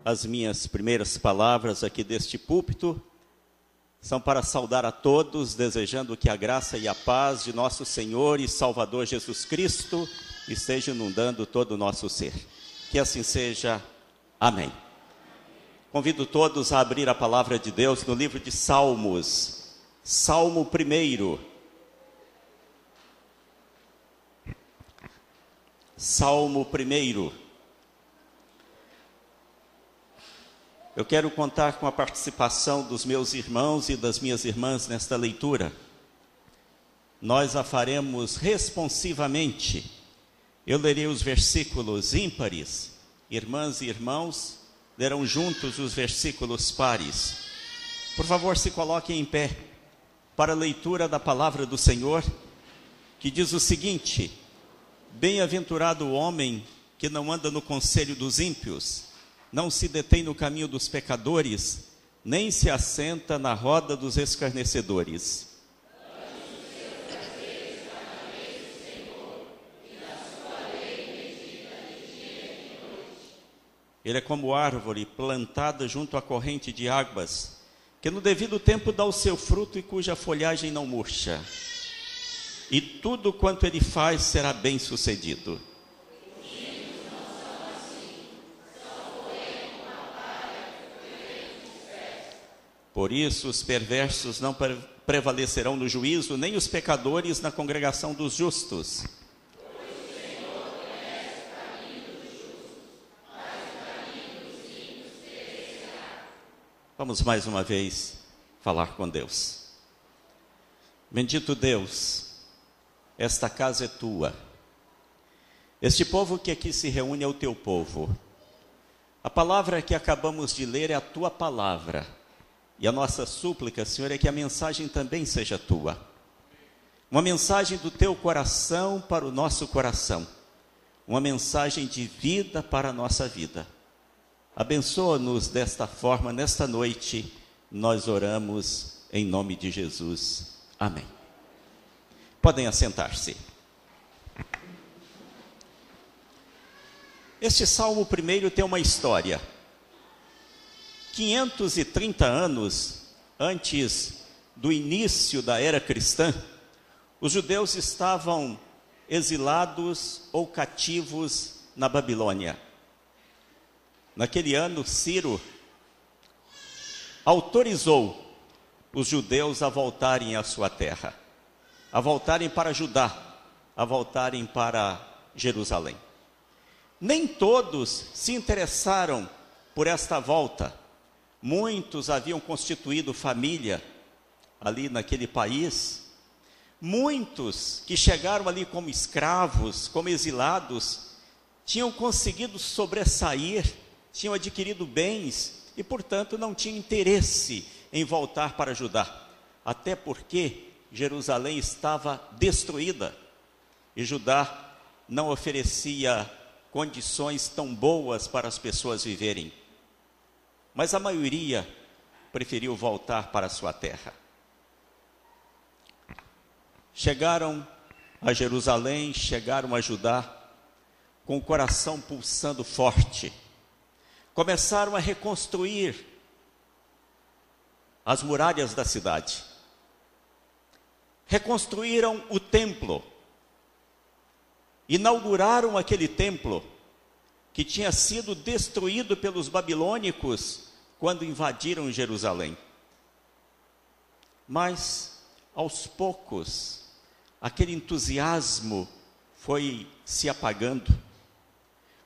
As minhas primeiras palavras aqui deste púlpito são para saudar a todos, desejando que a graça e a paz de nosso Senhor e Salvador Jesus Cristo esteja inundando todo o nosso ser. Que assim seja. Amém. Convido todos a abrir a palavra de Deus no livro de Salmos, Salmo 1. Salmo 1. Eu quero contar com a participação dos meus irmãos e das minhas irmãs nesta leitura. Nós a faremos responsivamente. Eu lerei os versículos ímpares, irmãs e irmãos lerão juntos os versículos pares. Por favor, se coloquem em pé para a leitura da palavra do Senhor, que diz o seguinte: Bem-aventurado o homem que não anda no conselho dos ímpios, não se detém no caminho dos pecadores, nem se assenta na roda dos escarnecedores. Ele é como árvore plantada junto à corrente de águas, que no devido tempo dá o seu fruto e cuja folhagem não murcha. E tudo quanto ele faz será bem sucedido. Por isso os perversos não prevalecerão no juízo, nem os pecadores na congregação dos justos. Pois o Senhor conhece o caminho dos justos, mas o caminho dos ímpios perecerá. Vamos mais uma vez falar com Deus. Bendito Deus, esta casa é tua. Este povo que aqui se reúne é o teu povo. A palavra que acabamos de ler é a tua palavra. E a nossa súplica, Senhor, é que a mensagem também seja tua. Uma mensagem do teu coração para o nosso coração. Uma mensagem de vida para a nossa vida. Abençoa-nos desta forma, nesta noite, nós oramos em nome de Jesus. Amém. Podem assentar-se. Este Salmo 1 tem uma história. 530 anos antes do início da era cristã, os judeus estavam exilados ou cativos na Babilônia. Naquele ano, Ciro autorizou os judeus a voltarem à sua terra, a voltarem para Judá, a voltarem para Jerusalém. Nem todos se interessaram por esta volta. Muitos haviam constituído família ali naquele país. Muitos que chegaram ali como escravos, como exilados, tinham conseguido sobressair, tinham adquirido bens e, portanto, não tinham interesse em voltar para Judá. Até porque Jerusalém estava destruída e Judá não oferecia condições tão boas para as pessoas viverem. Mas a maioria preferiu voltar para a sua terra. Chegaram a Jerusalém, chegaram a Judá, com o coração pulsando forte. Começaram a reconstruir as muralhas da cidade. Reconstruíram o templo. Inauguraram aquele templo que tinha sido destruído pelos babilônicos quando invadiram Jerusalém. Mas, aos poucos, aquele entusiasmo foi se apagando.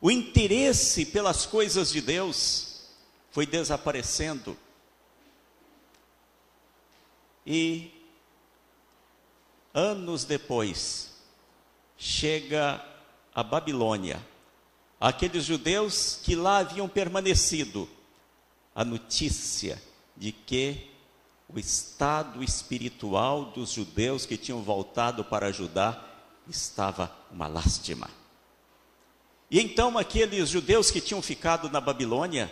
O interesse pelas coisas de Deus foi desaparecendo. E, anos depois, chega a Babilônia. Aqueles judeus que lá haviam permanecido, a notícia de que o estado espiritual dos judeus que tinham voltado para Judá estava uma lástima. E então aqueles judeus que tinham ficado na Babilônia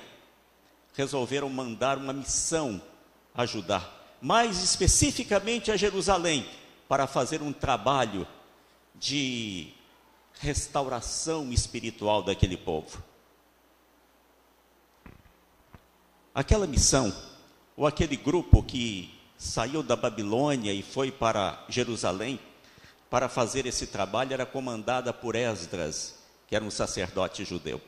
resolveram mandar uma missão a Judá, mais especificamente a Jerusalém, para fazer um trabalho de restauração espiritual daquele povo. Aquela missão, ou aquele grupo que saiu da Babilônia e foi para Jerusalém para fazer esse trabalho, era comandada por Esdras, que era um sacerdote judeu.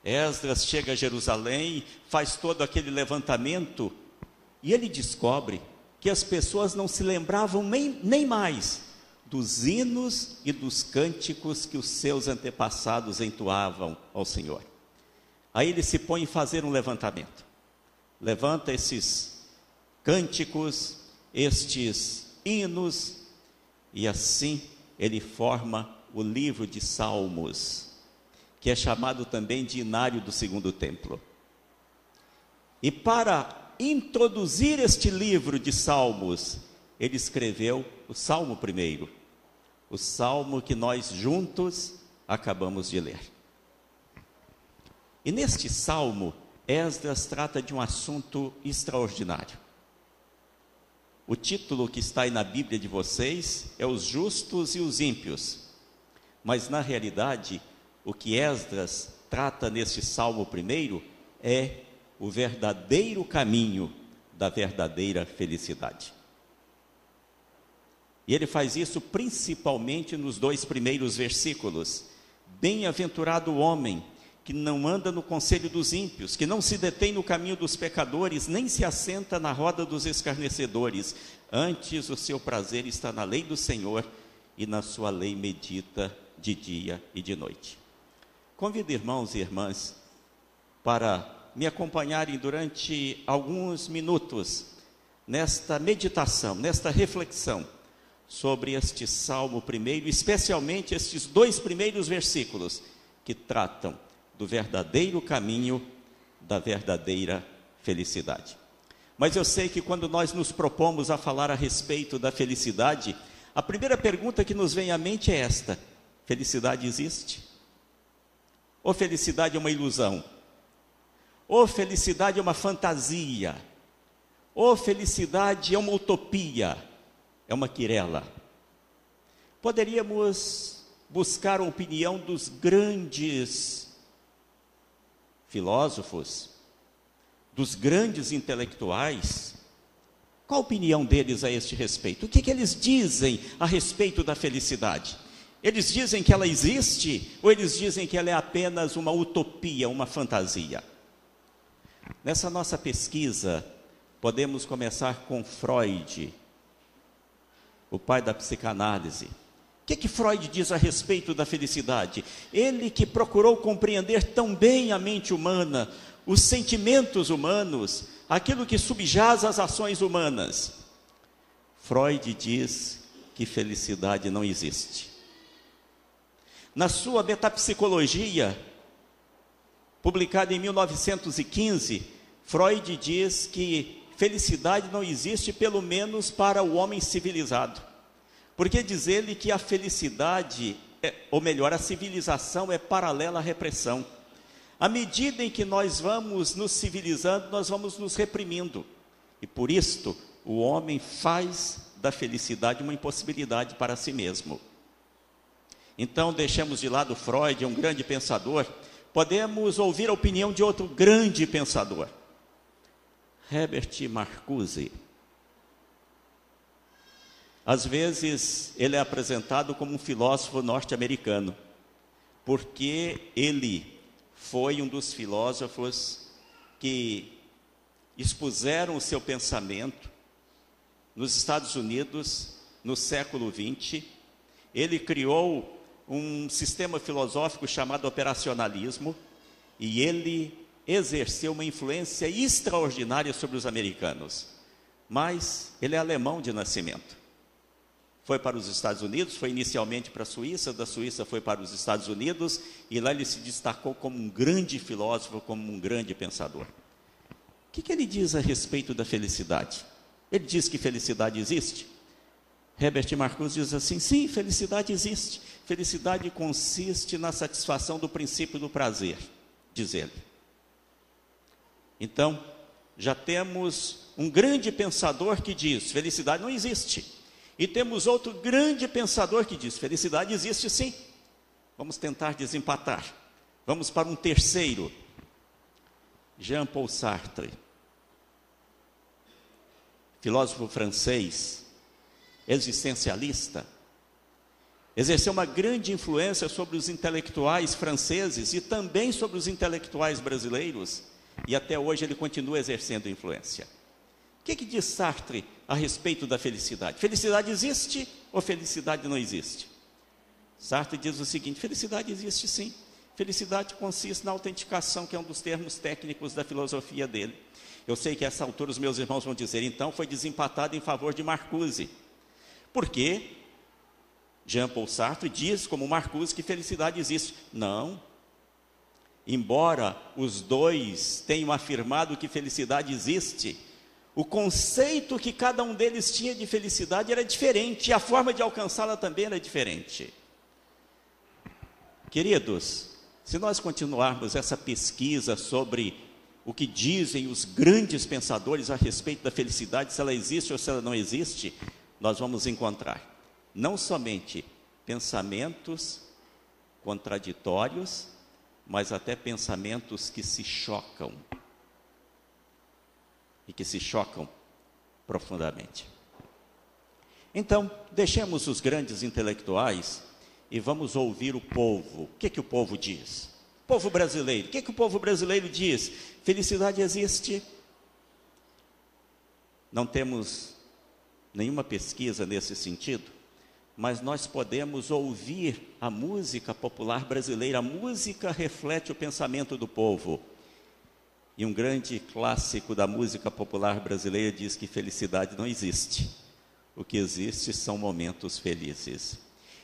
Esdras chega a Jerusalém, faz todo aquele levantamento, e ele descobre que as pessoas não se lembravam nem mais dos hinos e dos cânticos que os seus antepassados entoavam ao Senhor. Aí ele se põe a fazer um levantamento. Levanta esses cânticos, estes hinos, e assim ele forma o livro de Salmos, que é chamado também de Inário do Segundo Templo. E para introduzir este livro de Salmos, ele escreveu o Salmo primeiro, o Salmo que nós juntos acabamos de ler. E neste Salmo, Esdras trata de um assunto extraordinário. O título que está aí na Bíblia de vocês é Os Justos e os Ímpios. Mas na realidade, o que Esdras trata neste Salmo primeiro é o verdadeiro caminho da verdadeira felicidade. E ele faz isso principalmente nos 2 primeiros versículos. Bem-aventurado o homem que não anda no conselho dos ímpios, que não se detém no caminho dos pecadores, nem se assenta na roda dos escarnecedores. Antes o seu prazer está na lei do Senhor, e na sua lei medita de dia e de noite. Convido irmãos e irmãs para me acompanharem durante alguns minutos nesta meditação, nesta reflexão sobre este Salmo primeiro, especialmente estes 2 primeiros versículos que tratam do verdadeiro caminho da verdadeira felicidade. Mas eu sei que quando nós nos propomos a falar a respeito da felicidade, a primeira pergunta que nos vem à mente é esta: felicidade existe? Ou felicidade é uma ilusão? Ou felicidade é uma fantasia? Ou felicidade é uma utopia? É uma quirela? Poderíamos buscar a opinião dos grandes filósofos, dos grandes intelectuais. Qual a opinião deles a este respeito? O que eles dizem a respeito da felicidade? Eles dizem que ela existe, ou eles dizem que ela é apenas uma utopia, uma fantasia? Nessa nossa pesquisa, podemos começar com Freud, o pai da psicanálise. O que Freud diz a respeito da felicidade? Ele que procurou compreender tão bem a mente humana, os sentimentos humanos, aquilo que subjaz às ações humanas. Freud diz que felicidade não existe. Na sua Metapsicologia, publicada em 1915, Freud diz que felicidade não existe, pelo menos para o homem civilizado. Porque diz ele que a felicidade, ou melhor, a civilização é paralela à repressão. À medida em que nós vamos nos civilizando, nós vamos nos reprimindo. E por isto, o homem faz da felicidade uma impossibilidade para si mesmo. Então, deixamos de lado Freud, é um grande pensador. Podemos ouvir a opinião de outro grande pensador, Herbert Marcuse. Às vezes, ele é apresentado como um filósofo norte-americano, porque ele foi um dos filósofos que expuseram o seu pensamento nos Estados Unidos, no século XX. Ele criou um sistema filosófico chamado operacionalismo, e ele exerceu uma influência extraordinária sobre os americanos. Mas ele é alemão de nascimento. Foi para os Estados Unidos, foi inicialmente para a Suíça, da Suíça foi para os Estados Unidos, e lá ele se destacou como um grande filósofo, como um grande pensador. O que ele diz a respeito da felicidade? Ele diz que felicidade existe? Herbert Marcuse diz assim: sim, felicidade existe. Felicidade consiste na satisfação do princípio do prazer, diz ele. Então, já temos um grande pensador que diz: felicidade não existe. E temos outro grande pensador que diz: felicidade existe sim. Vamos tentar desempatar. Vamos para um terceiro. Jean-Paul Sartre, filósofo francês, existencialista, exerceu uma grande influência sobre os intelectuais franceses e também sobre os intelectuais brasileiros, e até hoje ele continua exercendo influência. O que diz Sartre a respeito da felicidade? Felicidade existe ou felicidade não existe? Sartre diz o seguinte: felicidade existe sim. Felicidade consiste na autenticação, que é um dos termos técnicos da filosofia dele. Eu sei que a essa altura os meus irmãos vão dizer: então foi desempatado em favor de Marcuse. Porque Jean-Paul Sartre diz, como Marcuse, que felicidade existe. Não. Embora os dois tenham afirmado que felicidade existe, o conceito que cada um deles tinha de felicidade era diferente, e a forma de alcançá-la também era diferente. Queridos, se nós continuarmos essa pesquisa sobre o que dizem os grandes pensadores a respeito da felicidade, se ela existe ou se ela não existe, nós vamos encontrar não somente pensamentos contraditórios, mas até pensamentos que se chocam, e que se chocam profundamente. Então, deixemos os grandes intelectuais e vamos ouvir o povo. O que o povo diz? O povo brasileiro. O que o povo brasileiro diz? Felicidade existe. Não temos nenhuma pesquisa nesse sentido, mas nós podemos ouvir a música popular brasileira. A música reflete o pensamento do povo. E um grande clássico da música popular brasileira diz que felicidade não existe. O que existe são momentos felizes.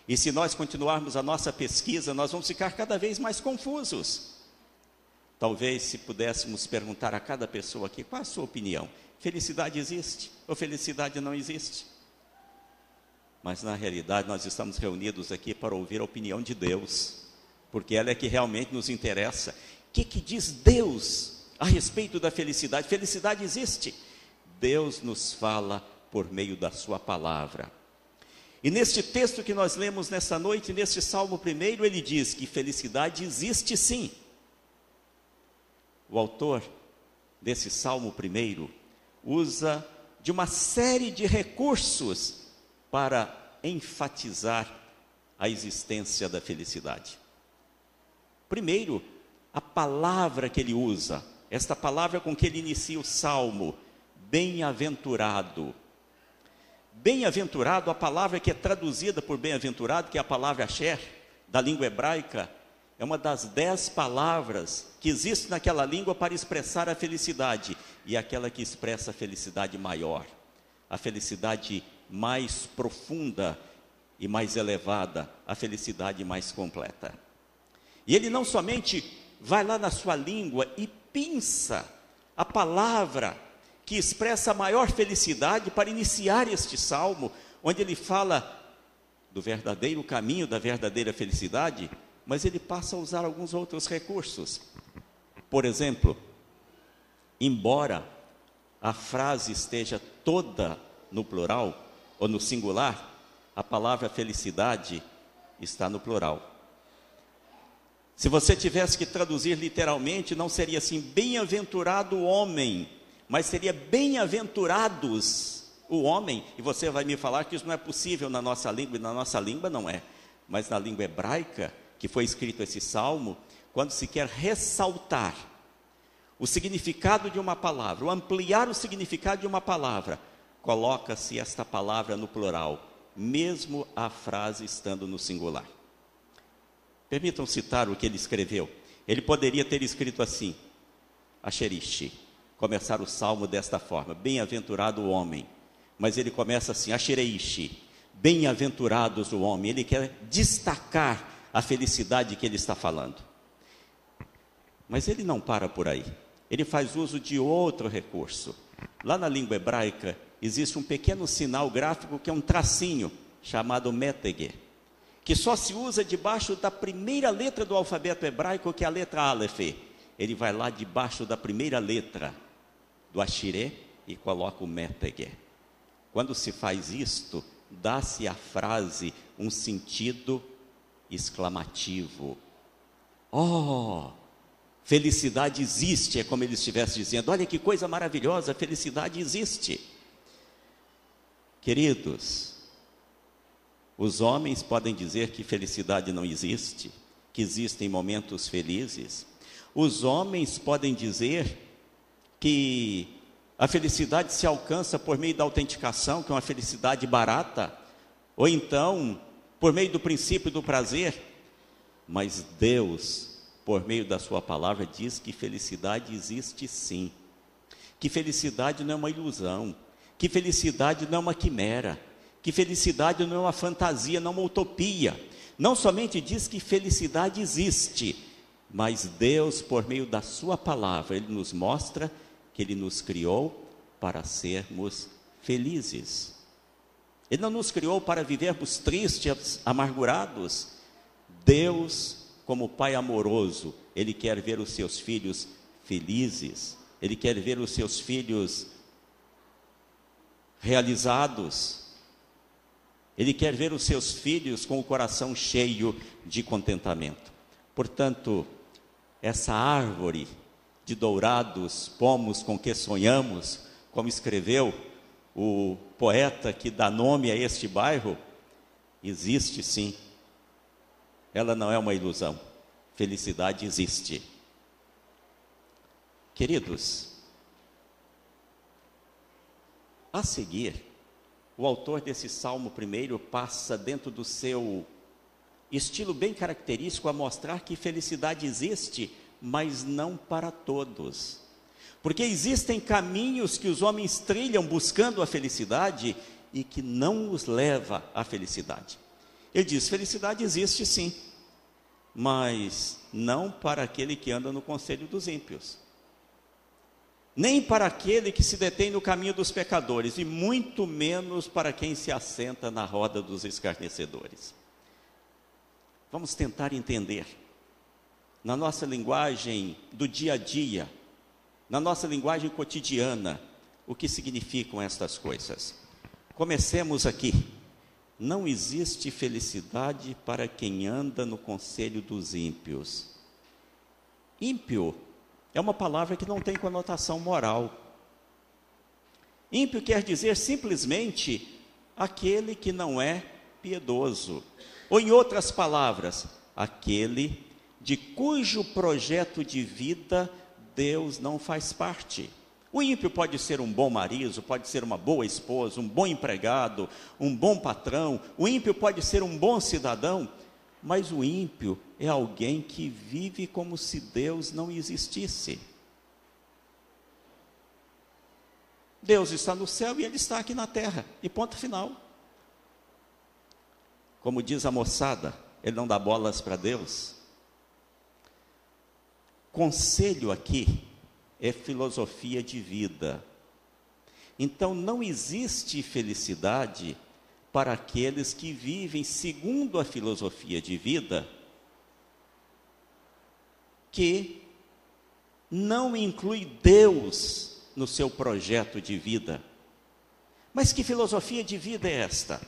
E se nós continuarmos a nossa pesquisa, nós vamos ficar cada vez mais confusos. Talvez, se pudéssemos perguntar a cada pessoa aqui: qual a sua opinião? Felicidade existe ou felicidade não existe? Mas na realidade nós estamos reunidos aqui para ouvir a opinião de Deus, porque ela é que realmente nos interessa. O que diz Deus a respeito da felicidade? Felicidade existe. Deus nos fala por meio da sua palavra. E neste texto que nós lemos nessa noite, neste Salmo 1, ele diz que felicidade existe sim. O autor desse Salmo 1 usa de uma série de recursos para enfatizar a existência da felicidade. Primeiro, a palavra que ele usa, esta palavra com que ele inicia o Salmo: bem-aventurado. Bem-aventurado, a palavra que é traduzida por bem-aventurado, que é a palavra asher, da língua hebraica, é uma das 10 palavras que existe naquela língua para expressar a felicidade, e aquela que expressa a felicidade maior, a felicidade mais profunda e mais elevada, a felicidade mais completa. E ele não somente vai lá na sua língua e pinça a palavra que expressa a maior felicidade para iniciar este salmo, onde ele fala do verdadeiro caminho, da verdadeira felicidade, mas ele passa a usar alguns outros recursos. Por exemplo, embora a frase esteja toda no plural ou no singular, a palavra felicidade está no plural. Se você tivesse que traduzir literalmente, não seria assim: bem-aventurado o homem, mas seria bem-aventurados o homem. E você vai me falar que isso não é possível na nossa língua, e na nossa língua não é. Mas na língua hebraica, que foi escrito esse salmo, quando se quer ressaltar o significado de uma palavra, ou ampliar o significado de uma palavra, coloca-se esta palavra no plural, mesmo a frase estando no singular. Permitam citar o que ele escreveu. Ele poderia ter escrito assim: Asherishi, começar o salmo desta forma: bem-aventurado o homem. Mas ele começa assim: Ashereishi, bem-aventurados o homem. Ele quer destacar a felicidade que ele está falando. Mas ele não para por aí. Ele faz uso de outro recurso. Lá na língua hebraica existe um pequeno sinal gráfico que é um tracinho, chamado métege, que só se usa debaixo da primeira letra do alfabeto hebraico, que é a letra Aleph. Ele vai lá debaixo da primeira letra do Ashiré e coloca o métege. Quando se faz isto, dá-se à frase um sentido exclamativo. Oh, felicidade existe, é como ele estivesse dizendo, olha que coisa maravilhosa, felicidade existe. Queridos, os homens podem dizer que felicidade não existe, que existem momentos felizes. Os homens podem dizer que a felicidade se alcança por meio da autenticação, que é uma felicidade barata, ou então por meio do princípio do prazer. Mas Deus, por meio da sua palavra, diz que felicidade existe sim, que felicidade não é uma ilusão, que felicidade não é uma quimera, que felicidade não é uma fantasia, não é uma utopia. Não somente diz que felicidade existe, mas Deus, por meio da sua palavra, Ele nos mostra que Ele nos criou para sermos felizes. Ele não nos criou para vivermos tristes, amargurados. Deus, como Pai amoroso, Ele quer ver os seus filhos felizes. Ele quer ver os seus filhos realizados. Ele quer ver os seus filhos com o coração cheio de contentamento. Portanto, essa árvore de dourados pomos com que sonhamos, como escreveu o poeta que dá nome a este bairro, existe sim. Ela não é uma ilusão. Felicidade existe. Queridos, a seguir, o autor desse Salmo primeiro passa dentro do seu estilo bem característico a mostrar que felicidade existe, mas não para todos. Porque existem caminhos que os homens trilham buscando a felicidade e que não os leva à felicidade. Ele diz, felicidade existe sim, mas não para aquele que anda no conselho dos ímpios, nem para aquele que se detém no caminho dos pecadores, e muito menos para quem se assenta na roda dos escarnecedores. Vamos tentar entender, na nossa linguagem do dia a dia, na nossa linguagem cotidiana, o que significam estas coisas. Comecemos aqui. Não existe felicidade para quem anda no conselho dos ímpios. Ímpio é uma palavra que não tem conotação moral. Ímpio quer dizer simplesmente aquele que não é piedoso. Ou em outras palavras, aquele de cujo projeto de vida Deus não faz parte. O ímpio pode ser um bom marido, pode ser uma boa esposa, um bom empregado, um bom patrão. O ímpio pode ser um bom cidadão, mas o ímpio é alguém que vive como se Deus não existisse. Deus está no céu e Ele está aqui na terra, e ponto final. Como diz a moçada, ele não dá bolas para Deus. Conselho aqui é filosofia de vida. Então não existe felicidade para aqueles que vivem segundo a filosofia de vida, que não inclui Deus no seu projeto de vida. Mas que filosofia de vida é esta?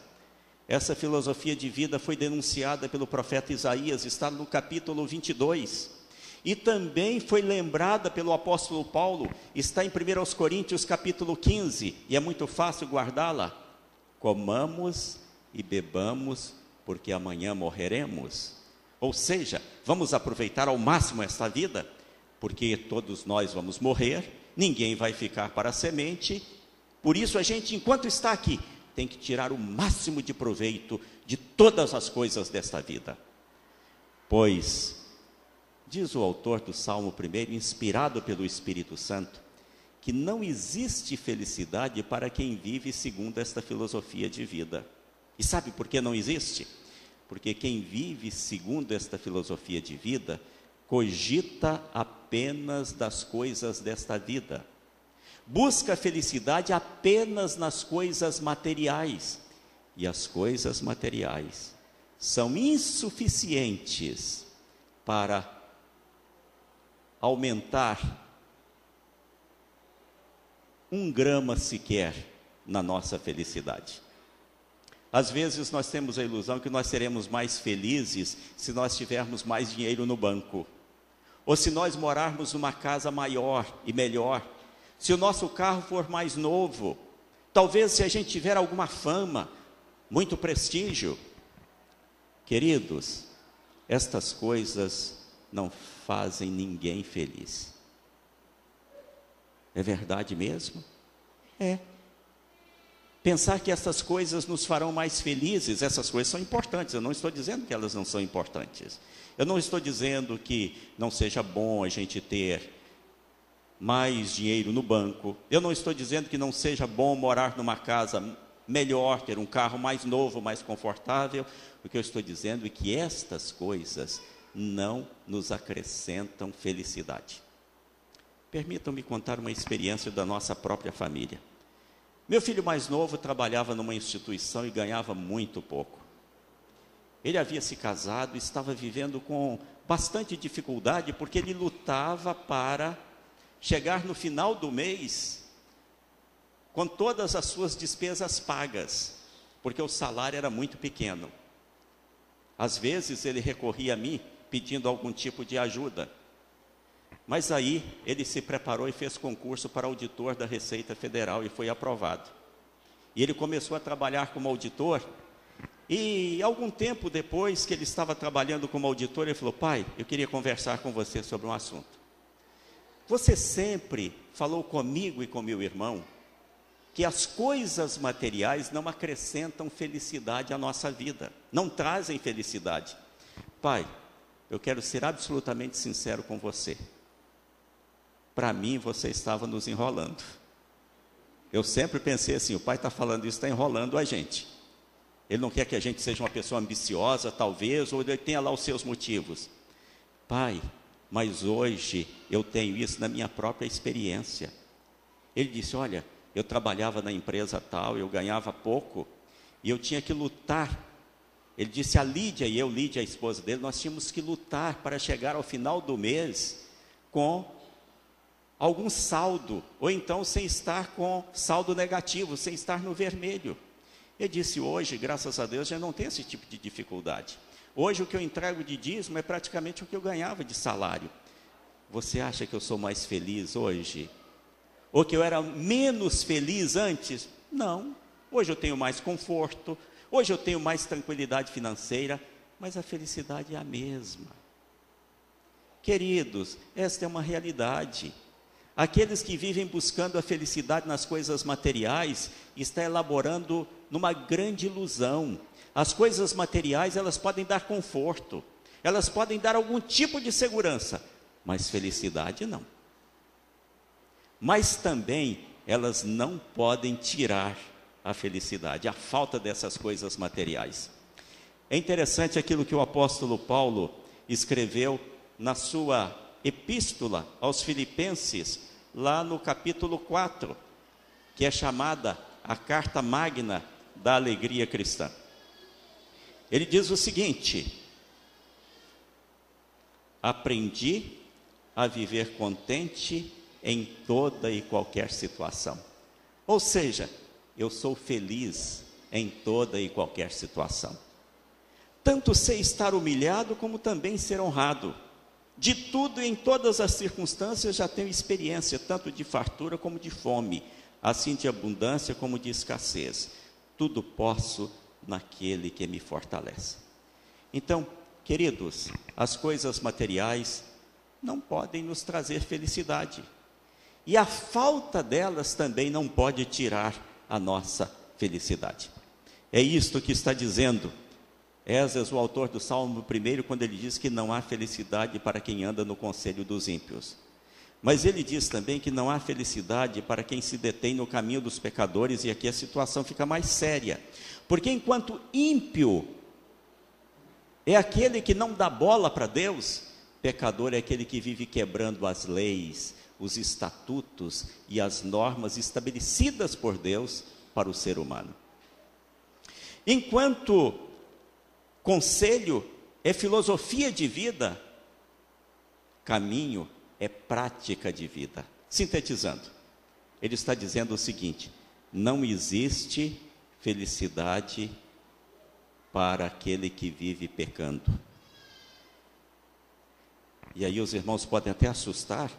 Essa filosofia de vida foi denunciada pelo profeta Isaías, está no capítulo 22. E também foi lembrada pelo apóstolo Paulo, está em 1 Coríntios capítulo 15, e é muito fácil guardá-la. Comamos e bebamos, porque amanhã morreremos. Ou seja, vamos aproveitar ao máximo esta vida, porque todos nós vamos morrer, ninguém vai ficar para a semente. Por isso a gente, enquanto está aqui, tem que tirar o máximo de proveito de todas as coisas desta vida. Pois, diz o autor do Salmo 1, inspirado pelo Espírito Santo, que não existe felicidade para quem vive segundo esta filosofia de vida. E sabe por que não existe? Porque quem vive segundo esta filosofia de vida, cogita apenas das coisas desta vida. busca a felicidade apenas nas coisas materiais. E as coisas materiais são insuficientes para aumentar 1 grama sequer na nossa felicidade. Às vezes nós temos a ilusão que nós seremos mais felizes se nós tivermos mais dinheiro no banco, ou se nós morarmos numa casa maior e melhor, se o nosso carro for mais novo, talvez se a gente tiver alguma fama, muito prestígio. Queridos, estas coisas não fazem ninguém feliz. É verdade mesmo? É. Pensar que essas coisas nos farão mais felizes, essas coisas são importantes, eu não estou dizendo que elas não são importantes. Eu não estou dizendo que não seja bom a gente ter mais dinheiro no banco. Eu não estou dizendo que não seja bom morar numa casa melhor, ter um carro mais novo, mais confortável. O que eu estou dizendo é que estas coisas não nos acrescentam felicidade. Permitam-me contar uma experiência da nossa própria família. Meu filho mais novo trabalhava numa instituição e ganhava muito pouco. Ele havia se casado e estava vivendo com bastante dificuldade, porque ele lutava para chegar no final do mês com todas as suas despesas pagas, porque o salário era muito pequeno. Às vezes ele recorria a mim pedindo algum tipo de ajuda. Mas aí ele se preparou e fez concurso para auditor da Receita Federal e foi aprovado. E ele começou a trabalhar como auditor, e algum tempo depois que ele estava trabalhando como auditor, ele falou: pai, eu queria conversar com você sobre um assunto. Você sempre falou comigo e com meu irmão que as coisas materiais não acrescentam felicidade à nossa vida, não trazem felicidade. Pai, eu quero ser absolutamente sincero com você. Para mim, você estava nos enrolando. Eu sempre pensei assim: o pai está falando isso, está enrolando a gente. Ele não quer que a gente seja uma pessoa ambiciosa, talvez, ou ele tenha lá os seus motivos. Pai, mas hoje eu tenho isso na minha própria experiência. Ele disse: olha, eu trabalhava na empresa tal, eu ganhava pouco, e eu tinha que lutar. Ele disse: a Lídia e eu, Lídia, a esposa dele, nós tínhamos que lutar para chegar ao final do mês com algum saldo, ou então sem estar com saldo negativo, sem estar no vermelho. Ele disse: hoje, graças a Deus, já não tem esse tipo de dificuldade. Hoje o que eu entrego de dízimo é praticamente o que eu ganhava de salário. Você acha que eu sou mais feliz hoje? Ou que eu era menos feliz antes? Não. Hoje eu tenho mais conforto, hoje eu tenho mais tranquilidade financeira, mas a felicidade é a mesma. Queridos, esta é uma realidade. Aqueles que vivem buscando a felicidade nas coisas materiais estão elaborando numa grande ilusão. As coisas materiais, elas podem dar conforto, elas podem dar algum tipo de segurança, mas felicidade não. Mas também elas não podem tirar a felicidade, a falta dessas coisas materiais. É interessante aquilo que o apóstolo Paulo escreveu na sua epístola aos Filipenses, lá no capítulo 4, que é chamada a carta magna da alegria cristã. Ele diz o seguinte: aprendi a viver contente em toda e qualquer situação. Ou seja, eu sou feliz em toda e qualquer situação. Tanto sei estar humilhado como também ser honrado. De tudo e em todas as circunstâncias já tenho experiência, tanto de fartura como de fome, assim de abundância como de escassez. Tudo posso naquele que me fortalece. Então, queridos, as coisas materiais não podem nos trazer felicidade. E a falta delas também não pode tirar a nossa felicidade. É isto que está dizendo Esdras, o autor do Salmo 1, quando ele diz que não há felicidade para quem anda no conselho dos ímpios. Mas ele diz também que não há felicidade para quem se detém no caminho dos pecadores, e aqui a situação fica mais séria. Porque enquanto ímpio é aquele que não dá bola para Deus, pecador é aquele que vive quebrando as leis, os estatutos e as normas estabelecidas por Deus para o ser humano. Enquanto conselho é filosofia de vida, caminho é prática de vida. Sintetizando, ele está dizendo o seguinte: não existe felicidade para aquele que vive pecando. E aí os irmãos podem até assustar,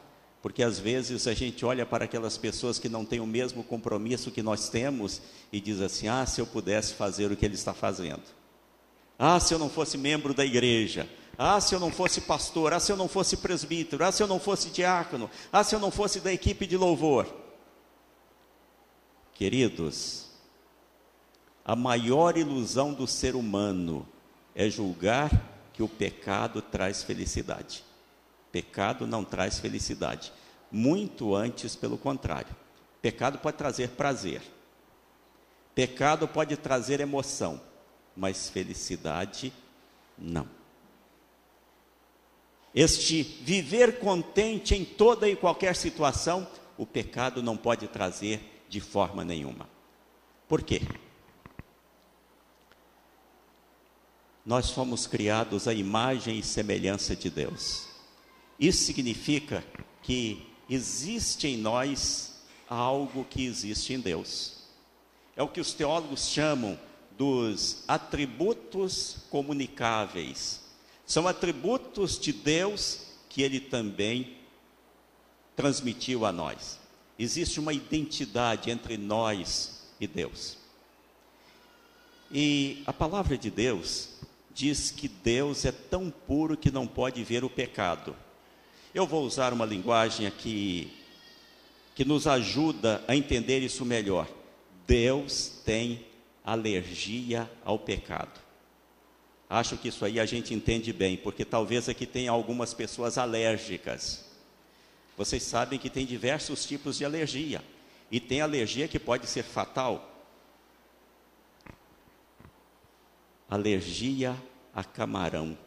porque às vezes a gente olha para aquelas pessoas que não têm o mesmo compromisso que nós temos e diz assim: ah, se eu pudesse fazer o que ele está fazendo. Ah, se eu não fosse membro da igreja. Ah, se eu não fosse pastor. Ah, se eu não fosse presbítero. Ah, se eu não fosse diácono. Ah, se eu não fosse da equipe de louvor. Queridos, a maior ilusão do ser humano é julgar que o pecado traz felicidade. Pecado não traz felicidade. Muito antes, pelo contrário. Pecado pode trazer prazer. Pecado pode trazer emoção. Mas felicidade, não. Este viver contente em toda e qualquer situação, o pecado não pode trazer de forma nenhuma. Por quê? Nós fomos criados à imagem e semelhança de Deus. Isso significa que existe em nós algo que existe em Deus. É o que os teólogos chamam dos atributos comunicáveis. São atributos de Deus que Ele também transmitiu a nós. Existe uma identidade entre nós e Deus. E a palavra de Deus diz que Deus é tão puro que não pode ver o pecado. Eu vou usar uma linguagem aqui que nos ajuda a entender isso melhor. Deus tem alergia ao pecado. Acho que isso aí a gente entende bem, porque talvez aqui tenha algumas pessoas alérgicas. Vocês sabem que tem diversos tipos de alergia. E tem alergia que pode ser fatal. Alergia a camarão.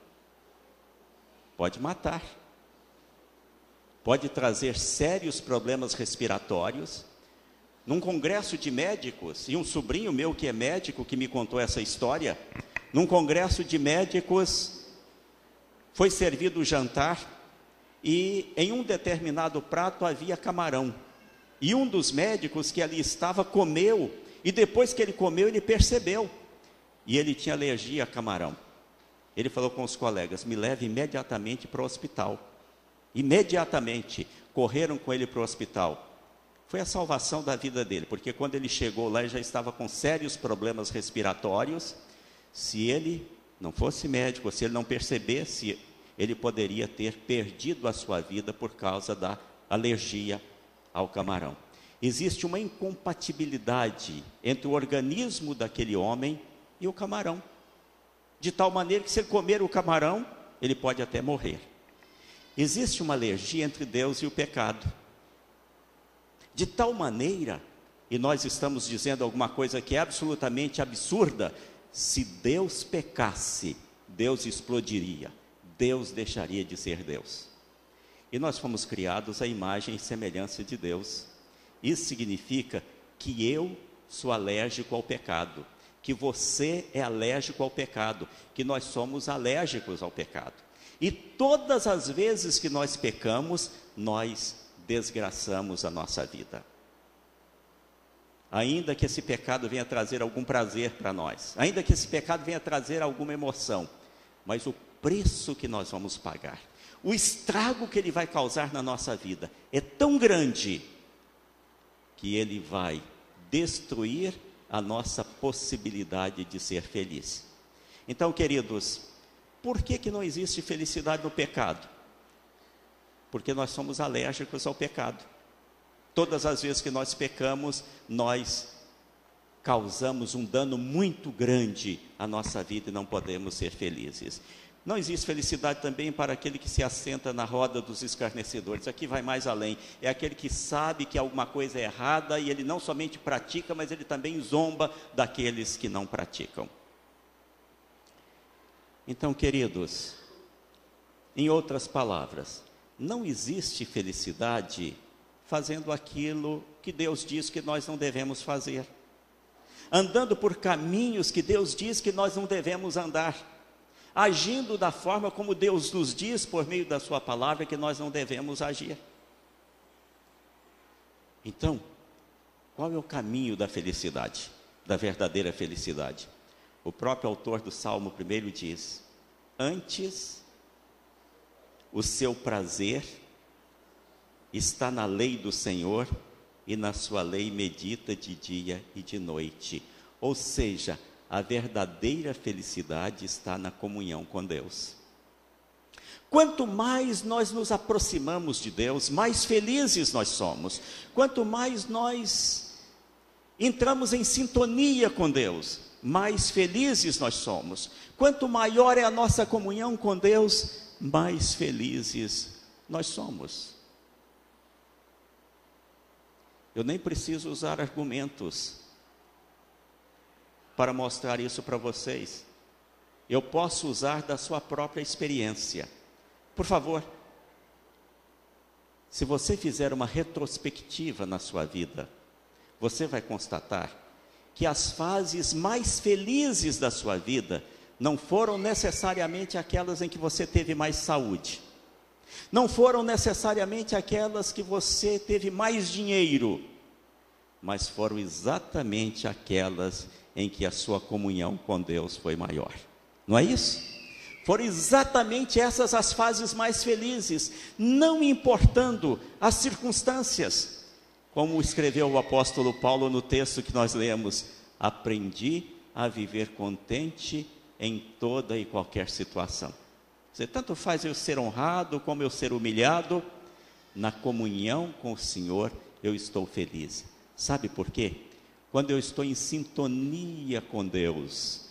Pode matar. Pode trazer sérios problemas respiratórios. Num congresso de médicos, e um sobrinho meu que é médico que me contou essa história, num congresso de médicos, foi servido o jantar e em um determinado prato havia camarão. E um dos médicos que ali estava comeu, e depois que ele comeu, ele percebeu. E ele tinha alergia a camarão. Ele falou com os colegas: me leve imediatamente para o hospital. Imediatamente, correram com ele para o hospital. Foi a salvação da vida dele, porque quando ele chegou lá, ele já estava com sérios problemas respiratórios. Se ele não fosse médico, se ele não percebesse, ele poderia ter perdido a sua vida por causa da alergia ao camarão. Existe uma incompatibilidade entre o organismo daquele homem e o camarão, de tal maneira que se ele comer o camarão, ele pode até morrer. Existe uma alergia entre Deus e o pecado, de tal maneira, e nós estamos dizendo alguma coisa que é absolutamente absurda: se Deus pecasse, Deus explodiria, Deus deixaria de ser Deus. E nós fomos criados à imagem e semelhança de Deus. Isso significa que eu sou alérgico ao pecado, que você é alérgico ao pecado, que nós somos alérgicos ao pecado. E todas as vezes que nós pecamos, nós desgraçamos a nossa vida. Ainda que esse pecado venha trazer algum prazer para nós, ainda que esse pecado venha trazer alguma emoção, mas o preço que nós vamos pagar, o estrago que ele vai causar na nossa vida é tão grande que ele vai destruir a nossa possibilidade de ser feliz. Então, queridos, por que não existe felicidade no pecado? Porque nós somos alérgicos ao pecado. Todas as vezes que nós pecamos, nós causamos um dano muito grande à nossa vida e não podemos ser felizes. Não existe felicidade também para aquele que se assenta na roda dos escarnecedores. Aqui vai mais além. É aquele que sabe que alguma coisa é errada e ele não somente pratica, mas ele também zomba daqueles que não praticam. Então, queridos, em outras palavras, não existe felicidade fazendo aquilo que Deus diz que nós não devemos fazer, andando por caminhos que Deus diz que nós não devemos andar, agindo da forma como Deus nos diz por meio da sua palavra que nós não devemos agir. Então, qual é o caminho da felicidade, da verdadeira felicidade? O próprio autor do Salmo 1 diz: antes o seu prazer está na lei do Senhor, e na sua lei medita de dia e de noite. Ou seja, a verdadeira felicidade está na comunhão com Deus. Quanto mais nós nos aproximamos de Deus, mais felizes nós somos. Quanto mais nós entramos em sintonia com Deus, mais felizes nós somos. Quanto maior é a nossa comunhão com Deus, mais felizes nós somos. Eu nem preciso usar argumentos para mostrar isso para vocês. Eu posso usar da sua própria experiência. Por favor, se você fizer uma retrospectiva na sua vida, você vai constatar que as fases mais felizes da sua vida não foram necessariamente aquelas em que você teve mais saúde, não foram necessariamente aquelas que você teve mais dinheiro, mas foram exatamente aquelas em que a sua comunhão com Deus foi maior. Não é isso? Foram exatamente essas as fases mais felizes, não importando as circunstâncias. Como escreveu o apóstolo Paulo no texto que nós lemos: aprendi a viver contente em toda e qualquer situação. Você tanto faz eu ser honrado como eu ser humilhado, na comunhão com o Senhor eu estou feliz. Sabe por quê? Quando eu estou em sintonia com Deus,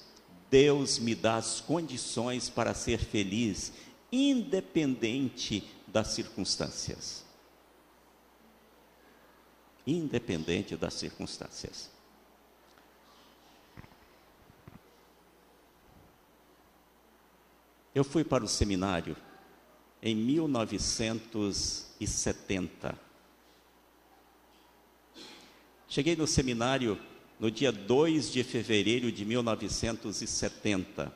Deus me dá as condições para ser feliz, independente das circunstâncias. Independente das circunstâncias. Eu fui para o seminário em 1970. Cheguei no seminário no dia 2 de fevereiro de 1970.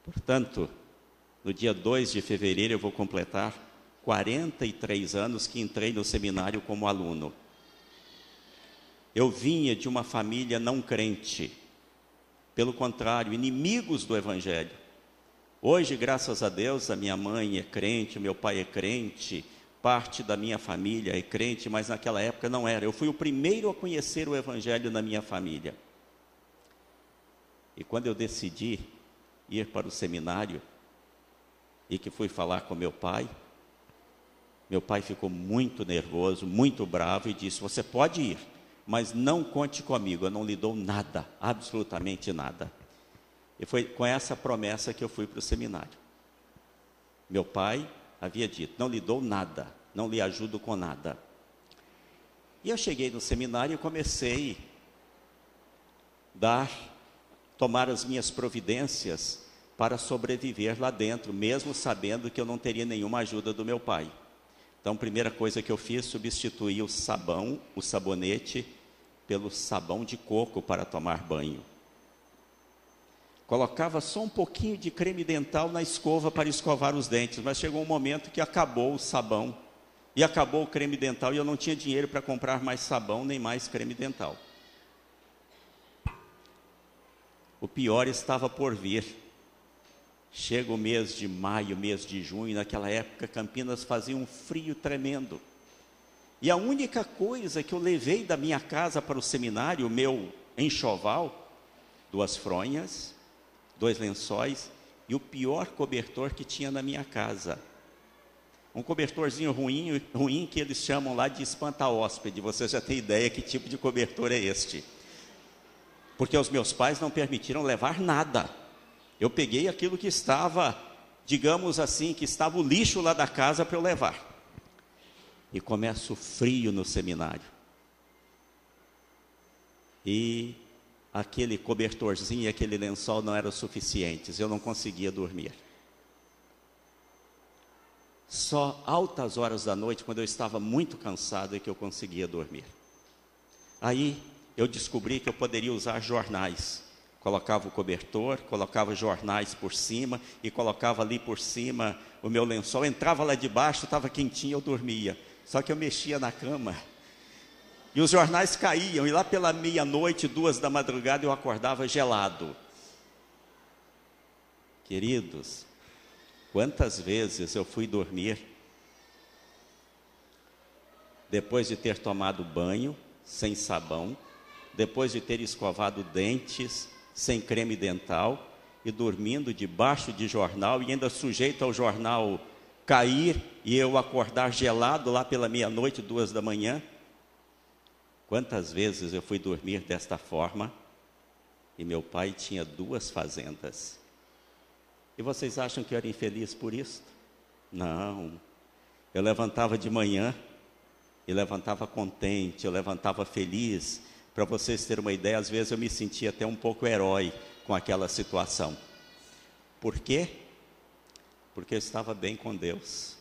Portanto, no dia 2 de fevereiro eu vou completar 43 anos que entrei no seminário como aluno. Eu vinha de uma família não crente, pelo contrário, inimigos do Evangelho. Hoje, graças a Deus, a minha mãe é crente, meu pai é crente, parte da minha família é crente, mas naquela época não era. Eu fui o primeiro a conhecer o Evangelho na minha família. E quando eu decidi ir para o seminário, e que fui falar com meu pai ficou muito nervoso, muito bravo e disse: você pode ir, mas não conte comigo, eu não lhe dou nada, absolutamente nada. E foi com essa promessa que eu fui para o seminário. Meu pai havia dito: não lhe dou nada, não lhe ajudo com nada. E eu cheguei no seminário e comecei a tomar as minhas providências para sobreviver lá dentro, mesmo sabendo que eu não teria nenhuma ajuda do meu pai. Então, a primeira coisa que eu fiz, substituí o sabonete, pelo sabão de coco para tomar banho. Colocava só um pouquinho de creme dental na escova para escovar os dentes, mas chegou um momento que acabou o sabão e acabou o creme dental e eu não tinha dinheiro para comprar mais sabão nem mais creme dental. O pior estava por vir. Chega o mês de maio, mês de junho, naquela época Campinas fazia um frio tremendo. E a única coisa que eu levei da minha casa para o seminário, o meu enxoval, 2 fronhas, 2 lençóis e o pior cobertor que tinha na minha casa. Um cobertorzinho ruim que eles chamam lá de espanta-hóspede. Você já tem ideia que tipo de cobertor é este. Porque os meus pais não permitiram levar nada. Eu peguei aquilo que estava, digamos assim, que estava o lixo lá da casa para eu levar. E começa o frio no seminário. E aquele cobertorzinho e aquele lençol não eram suficientes, eu não conseguia dormir. Só altas horas da noite, quando eu estava muito cansado, é que eu conseguia dormir. Aí eu descobri que eu poderia usar jornais. Colocava o cobertor, colocava jornais por cima e colocava ali por cima o meu lençol. Entrava lá debaixo, estava quentinho, eu dormia. Só que eu mexia na cama e os jornais caíam. E lá pela meia-noite, 2 da madrugada, eu acordava gelado. Queridos, quantas vezes eu fui dormir depois de ter tomado banho, sem sabão, depois de ter escovado dentes, sem creme dental, e dormindo debaixo de jornal, e ainda sujeito ao jornal cair, e eu acordar gelado lá pela meia-noite, 2 da manhã. Quantas vezes eu fui dormir desta forma, e meu pai tinha 2 fazendas. E vocês acham que eu era infeliz por isso? Não. Eu levantava de manhã, e levantava contente, eu levantava feliz. Para vocês terem uma ideia, às vezes eu me sentia até um pouco herói com aquela situação. Por quê? Porque eu estava bem com Deus.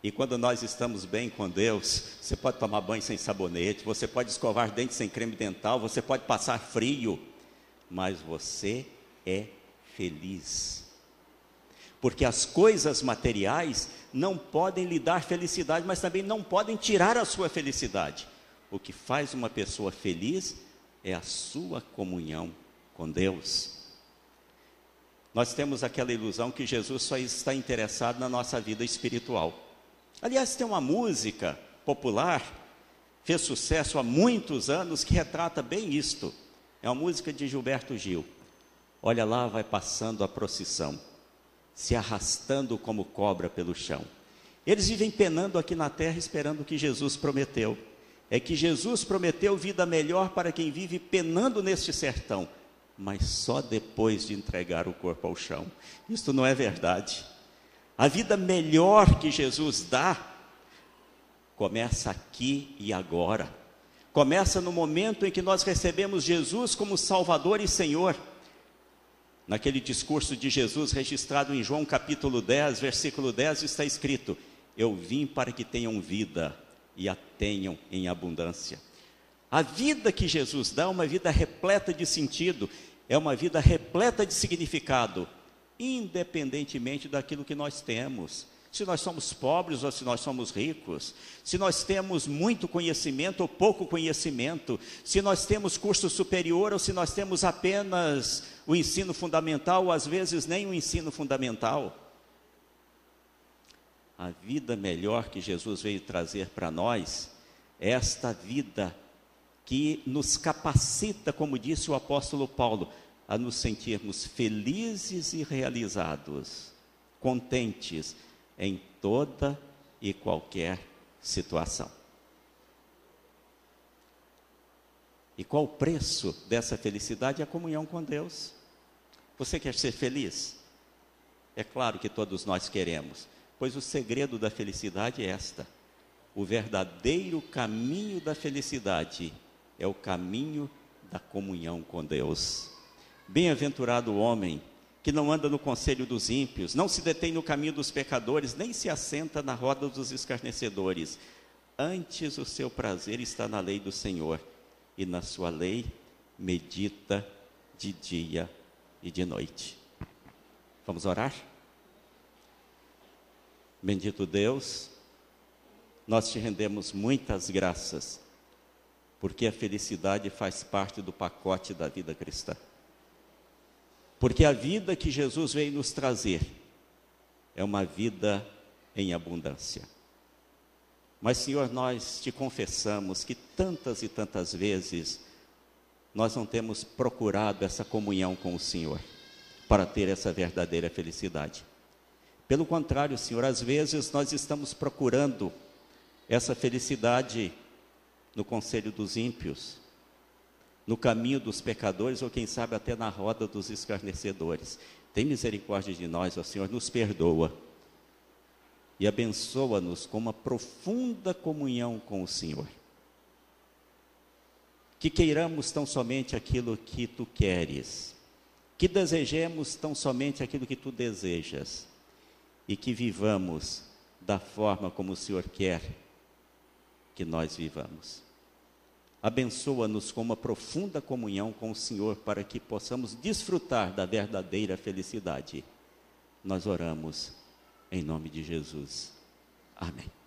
E quando nós estamos bem com Deus, você pode tomar banho sem sabonete, você pode escovar dentes sem creme dental, você pode passar frio, mas você é feliz. Porque as coisas materiais não podem lhe dar felicidade, mas também não podem tirar a sua felicidade. O que faz uma pessoa feliz é a sua comunhão com Deus. Nós temos aquela ilusão que Jesus só está interessado na nossa vida espiritual. Aliás, tem uma música popular, fez sucesso há muitos anos, que retrata bem isto. É uma música de Gilberto Gil. Olha lá, vai passando a procissão, se arrastando como cobra pelo chão. Eles vivem penando aqui na terra, esperando o que Jesus prometeu. É que Jesus prometeu vida melhor para quem vive penando neste sertão, mas só depois de entregar o corpo ao chão. Isto não é verdade. A vida melhor que Jesus dá, começa aqui e agora. Começa no momento em que nós recebemos Jesus como Salvador e Senhor. Naquele discurso de Jesus registrado em João capítulo 10, versículo 10, está escrito: eu vim para que tenham vida e a tenham em abundância. A vida que Jesus dá é uma vida repleta de sentido, é uma vida repleta de significado, independentemente daquilo que nós temos. Se nós somos pobres ou se nós somos ricos, se nós temos muito conhecimento ou pouco conhecimento, se nós temos curso superior ou se nós temos apenas o ensino fundamental, ou às vezes nem o ensino fundamental. A vida melhor que Jesus veio trazer para nós é esta vida que nos capacita, como disse o apóstolo Paulo, a nos sentirmos felizes e realizados, contentes em toda e qualquer situação. E qual o preço dessa felicidade? É a comunhão com Deus. Você quer ser feliz? É claro que todos nós queremos, pois o segredo da felicidade é esta: o verdadeiro caminho da felicidade é o caminho da comunhão com Deus. Bem-aventurado o homem que não anda no conselho dos ímpios, não se detém no caminho dos pecadores, nem se assenta na roda dos escarnecedores. Antes o seu prazer está na lei do Senhor, e na sua lei medita de dia e de noite. Vamos orar? Bendito Deus, nós te rendemos muitas graças, porque a felicidade faz parte do pacote da vida cristã. Porque a vida que Jesus veio nos trazer é uma vida em abundância. Mas, Senhor, nós te confessamos que tantas e tantas vezes nós não temos procurado essa comunhão com o Senhor para ter essa verdadeira felicidade. Pelo contrário, Senhor, às vezes nós estamos procurando essa felicidade no conselho dos ímpios, no caminho dos pecadores, ou quem sabe até na roda dos escarnecedores. Tem misericórdia de nós, ó Senhor, nos perdoa e abençoa-nos com uma profunda comunhão com o Senhor. Que queiramos tão somente aquilo que Tu queres, que desejemos tão somente aquilo que Tu desejas, e que vivamos da forma como o Senhor quer que nós vivamos. Abençoa-nos com uma profunda comunhão com o Senhor, para que possamos desfrutar da verdadeira felicidade. Nós oramos em nome de Jesus. Amém.